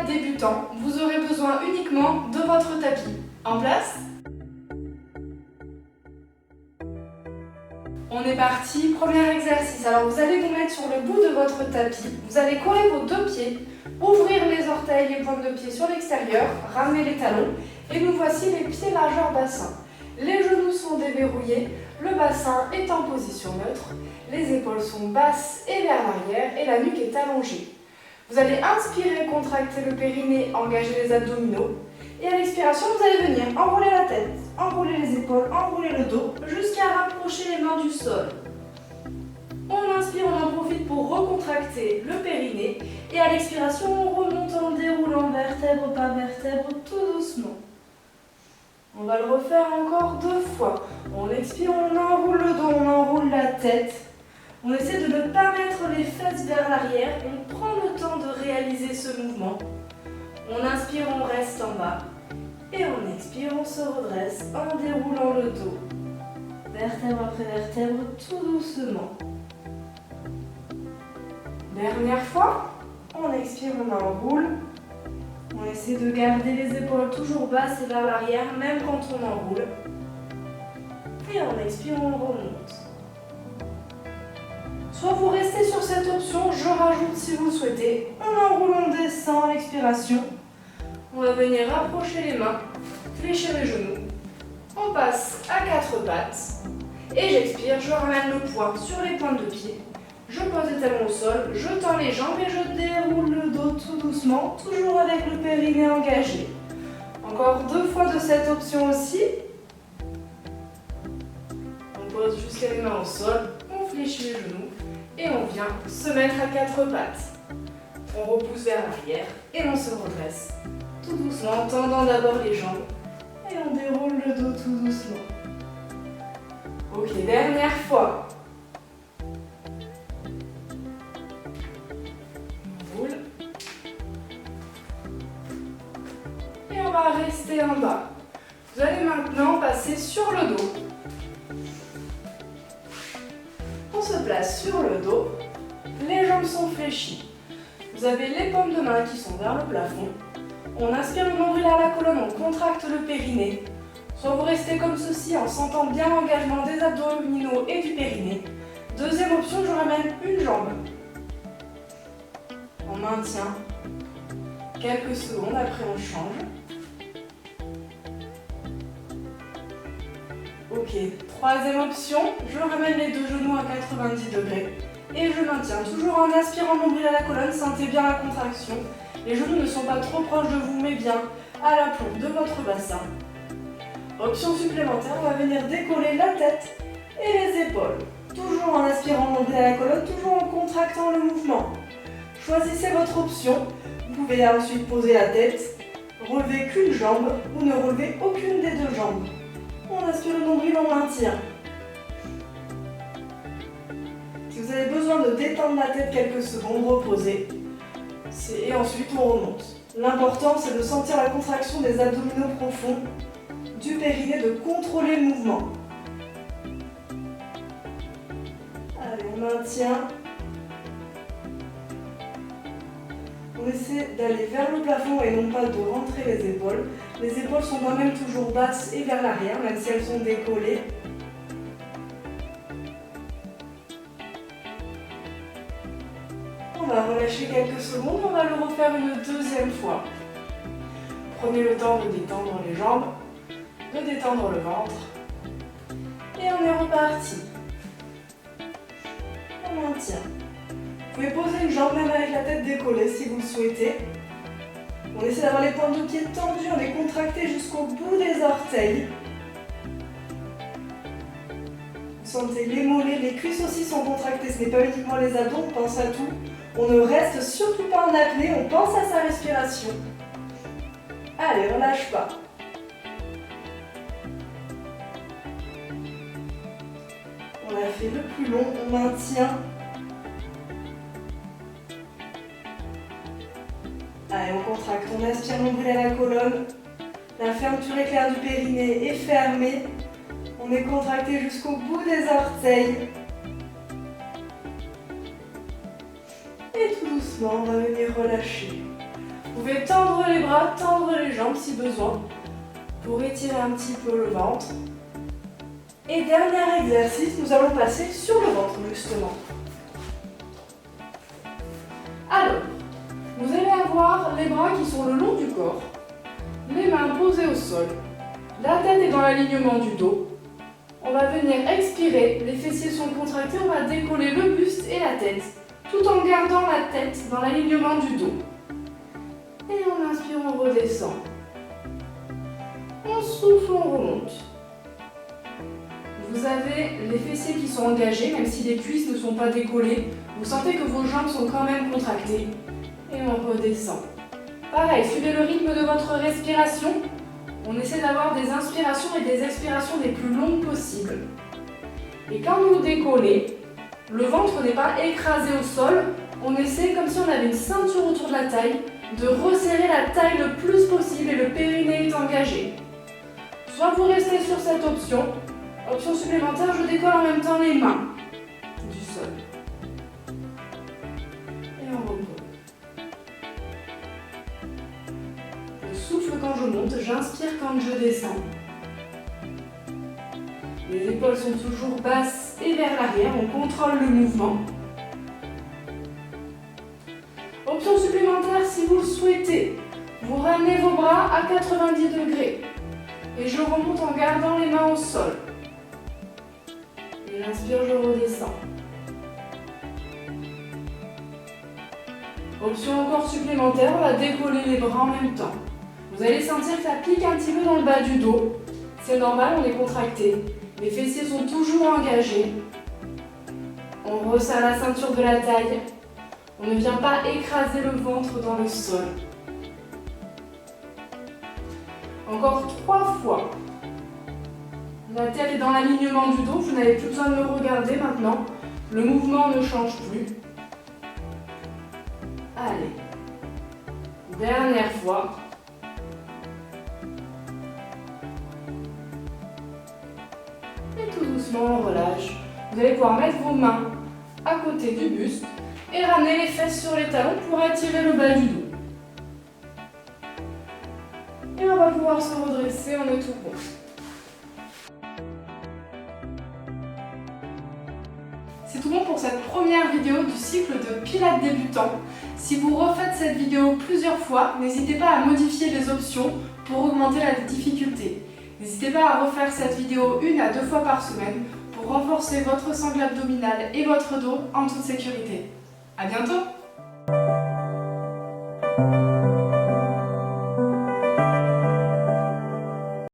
débutant, vous aurez besoin uniquement de votre tapis. En place? On est parti, premier exercice. Alors vous allez vous mettre sur le bout de votre tapis, vous allez coller vos deux pieds, ouvrir les orteils, les pointes de pied sur l'extérieur, ramener les talons et nous voici les pieds largeur bassin. Les genoux sont déverrouillés, le bassin est en position neutre, les épaules sont basses et vers l'arrière et la nuque est allongée. Vous allez inspirer, contracter le périnée, engager les abdominaux. Et à l'expiration, vous allez venir enrouler la tête, enrouler les épaules, enrouler le dos, jusqu'à rapprocher les mains du sol. On inspire, on en profite pour recontracter le périnée. Et à l'expiration, on remonte en déroulant vertèbre par vertèbre, tout doucement. On va le refaire encore 2 fois. On expire, on enroule le dos, on enroule la tête. On essaie de ne pas mettre les fesses vers l'arrière. On prend le temps de réaliser ce mouvement. On inspire, on reste en bas. Et on expire, on se redresse en déroulant le dos. Vertèbre après vertèbre, tout doucement. Dernière fois. On expire, on enroule. On essaie de garder les épaules toujours basses et vers l'arrière, même quand on enroule. Et on expire, on remonte. Soit vous restez sur cette option, je rajoute si vous le souhaitez. On enroule, on descend à l'expiration. On va venir rapprocher les mains, fléchir les genoux. On passe à 4 pattes. Et j'expire, je ramène le poids sur les pointes de pied. Je pose les talons au sol, je tends les jambes et je déroule le dos tout doucement, toujours avec le périnée engagé. Encore 2 fois de cette option aussi. On pose juste les mains au sol, on fléchit les genoux et on vient se mettre à 4 pattes. On repousse vers l'arrière et on se redresse. Tout doucement, en tendant d'abord les jambes et on déroule le dos tout doucement. Ok, dernière fois. On roule. Et on va rester en bas. Vous allez maintenant passer sur le dos. On se place sur le dos. Les jambes sont fléchies. Vous avez les paumes de main qui sont vers le plafond. On inspire le nombril à la colonne, on contracte le périnée. Soit vous restez comme ceci en sentant bien l'engagement des abdominaux et du périnée. Deuxième option, je ramène une jambe. On maintient quelques secondes, après on change. Ok, troisième option, je ramène les deux genoux à 90 degrés. Et je maintiens, toujours en inspirant le nombril à la colonne, sentez bien la contraction. Les genoux ne sont pas trop proches de vous, mais bien à la plombe de votre bassin. Option supplémentaire, on va venir décoller la tête et les épaules. Toujours en inspirant le nombril à la colonne, toujours en contractant le mouvement. Choisissez votre option. Vous pouvez ensuite poser la tête, relever qu'une jambe ou ne relever aucune des deux jambes. On inspire le nombril, on maintient. Si vous avez besoin de détendre la tête quelques secondes, reposez. Et ensuite on remonte. L'important c'est de sentir la contraction des abdominaux profonds, du périnée, de contrôler le mouvement. Allez, on maintient. On essaie d'aller vers le plafond et non pas de rentrer les épaules. Les épaules sont quand même toujours basses et vers l'arrière, même si elles sont décollées. On va relâcher quelques secondes, on va le refaire une deuxième fois. Prenez le temps de détendre les jambes, de détendre le ventre. Et on est reparti. On maintient. Vous pouvez poser une jambe même avec la tête décollée si vous le souhaitez. On essaie d'avoir les pointes de pied tendues, on est contracté jusqu'au bout des orteils. Vous sentez les mollets, les cuisses aussi sont contractées, ce n'est pas uniquement les abdos, on pense à tout. On ne reste surtout pas en apnée, on pense à sa respiration. Allez, on lâche pas. On a fait le plus long, on maintient. Allez, on contracte, on aspire le nombril à la colonne. La fermeture éclair du périnée est fermée. On est contracté jusqu'au bout des orteils. Et tout doucement, on va venir relâcher. Vous pouvez tendre les bras, tendre les jambes si besoin, pour étirer un petit peu le ventre. Et dernier exercice, nous allons passer sur le ventre justement. Alors, vous allez avoir les bras qui sont le long du corps, les mains posées au sol, la tête est dans l'alignement du dos. On va venir expirer, les fessiers sont contractés, on va décoller le buste et la tête, tout en gardant la tête dans l'alignement du dos. Et on inspire, on redescend. On souffle, on remonte. Vous avez les fessiers qui sont engagés, même si les cuisses ne sont pas décollées. Vous sentez que vos jambes sont quand même contractées. Et on redescend. Pareil, suivez le rythme de votre respiration. On essaie d'avoir des inspirations et des expirations les plus longues possibles. Et quand vous décollez, le ventre n'est pas écrasé au sol. On essaie, comme si on avait une ceinture autour de la taille, de resserrer la taille le plus possible et le périnée est engagé. Soit vous restez sur cette option. Option supplémentaire, je décolle en même temps les mains du sol. Et on repose. Je souffle quand je monte, j'inspire quand je descends. Les épaules sont toujours basses et vers l'arrière, on contrôle le mouvement. Option supplémentaire, si vous le souhaitez, vous ramenez vos bras à 90 degrés. Et je remonte en gardant les mains au sol. Et j'inspire, je redescends. Option encore supplémentaire, on va décoller les bras en même temps. Vous allez sentir que ça pique un petit peu dans le bas du dos. C'est normal, on est contracté. Les fessiers sont toujours engagés. On resserre la ceinture de la taille. On ne vient pas écraser le ventre dans le sol. Encore 3 fois. La tête est dans l'alignement du dos, vous n'avez plus besoin de me regarder maintenant. Le mouvement ne change plus. Allez. Dernière fois. Et tout doucement, on relâche. Vous allez pouvoir mettre vos mains à côté du buste et ramener les fesses sur les talons pour attirer le bas du dos. Et on va pouvoir se redresser, on est tout bon. C'est tout bon pour cette première vidéo du cycle de Pilates débutant. Si vous refaites cette vidéo plusieurs fois, n'hésitez pas à modifier les options pour augmenter la difficulté. N'hésitez pas à refaire cette vidéo 1 à 2 fois par semaine pour renforcer votre sangle abdominale et votre dos en toute sécurité. À bientôt!